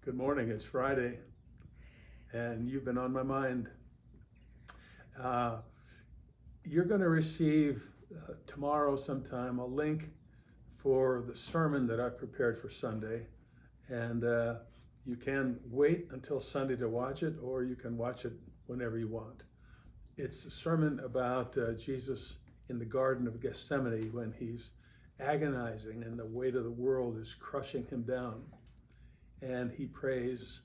Good morning. It's Friday, and you've been on my mind. Uh, you're going to receive tomorrow sometime a link for the sermon that I've prepared for Sunday, and you can wait until Sunday to watch it, or you can watch it whenever you want. It's a sermon about Jesus in the Garden of Gethsemane when he's agonizing and the weight of the world is crushing him down. And he prays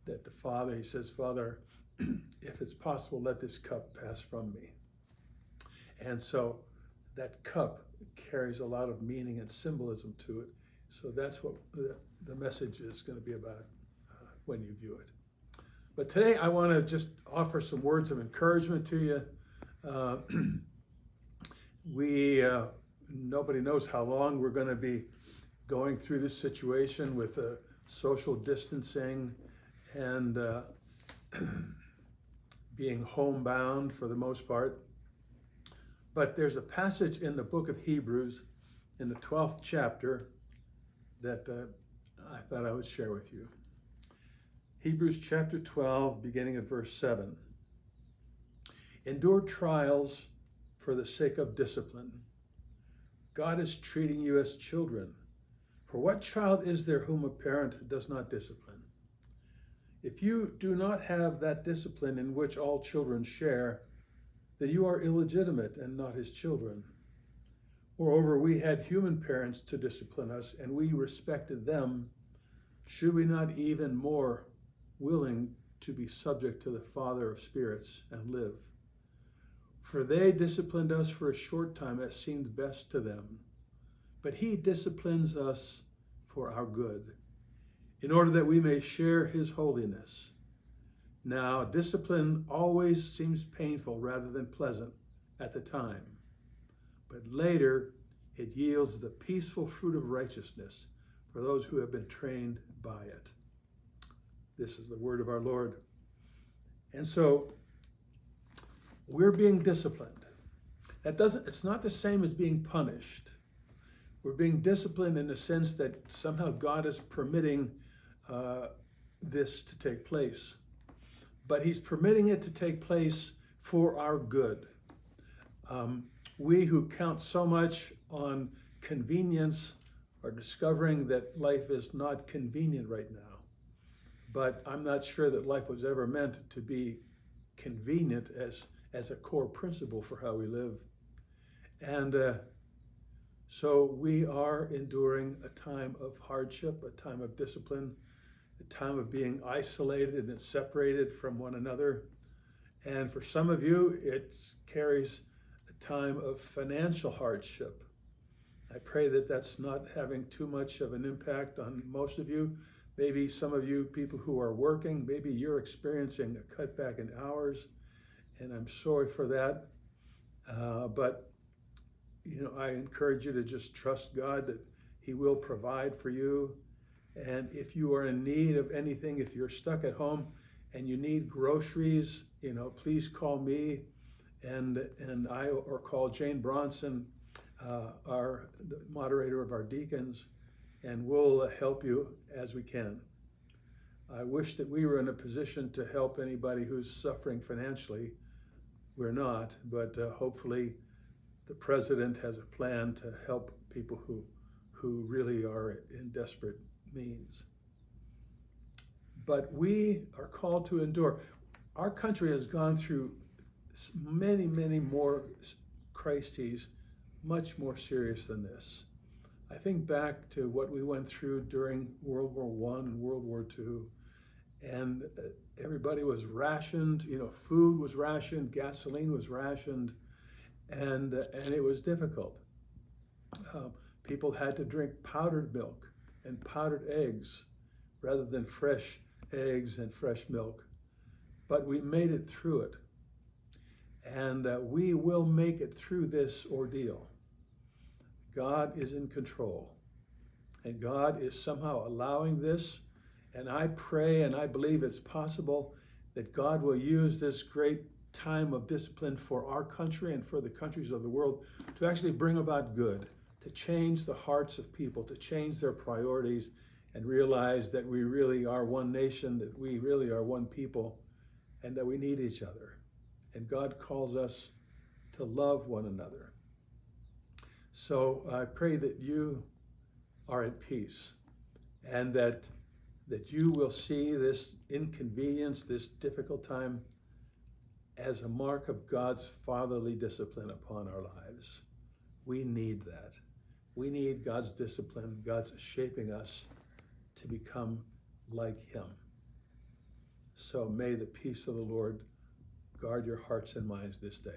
that the Father, he says, Father, if it's possible, let this cup pass from me. And so that cup carries a lot of meaning and symbolism to it. So that's what the message is going to be about when you view it. But today I want to just offer some words of encouragement to you. Nobody knows how long we're going to be going through this situation with social distancing and being homebound for the most part. But there's a passage in the book of Hebrews in the 12th chapter that I thought I would share with you. Hebrews chapter 12, beginning at verse 7. Endure trials for the sake of discipline. God is treating you as children. For what child is there whom a parent does not discipline? If you do not have that discipline in which all children share, then you are illegitimate and not his children. Moreover, we had human parents to discipline us, and we respected them. Should we not even more willing to be subject to the Father of spirits and live? For they disciplined us for a short time as seemed best to them. But he disciplines us for our good, in order that we may share his holiness. Now, discipline always seems painful rather than pleasant at the time, but later it yields the peaceful fruit of righteousness for those who have been trained by it. This is the word of our Lord. And so we're being disciplined. It's not the same as being punished. We're being disciplined in the sense that somehow God is permitting this to take place. But he's permitting it to take place for our good. We who count so much on convenience are discovering that life is not convenient right now. But I'm not sure that life was ever meant to be convenient as a core principle for how we live. And so we are enduring a time of hardship, a time of discipline, a time of being isolated and separated from one another. And for some of you, it carries a time of financial hardship. I pray that that's not having too much of an impact on most of you. Maybe some of you people who are working, maybe you're experiencing a cutback in hours, and I'm sorry for that. But I encourage you to just trust God that he will provide for you. And if you are in need of anything, if you're stuck at home and you need groceries, please call me and or call Jane Bronson, the moderator of our deacons, and we'll help you as we can. I wish that we were in a position to help anybody who's suffering financially. We're not, but hopefully the president has a plan to help people who really are in desperate means. But we are called to endure. Our country has gone through many, many more crises, much more serious than this. I think back to what we went through during World War I and World War II, and everybody was rationed, food was rationed, gasoline was rationed, and it was difficult. People had to drink powdered milk and powdered eggs rather than fresh eggs and fresh milk. But we made it through it. And we will make it through this ordeal. God is in control. And God is somehow allowing this. And I pray and I believe it's possible that God will use this great time of discipline for our country and for the countries of the world to actually bring about good, to change the hearts of people, to change their priorities, and realize that we really are one nation, that we really are one people, and that we need each other. And God calls us to love one another. So I pray that you are at peace, and that you will see this inconvenience, this difficult time, as a mark of God's fatherly discipline upon our lives. We need that. We need God's discipline, God's shaping us to become like Him. So may the peace of the Lord guard your hearts and minds this day.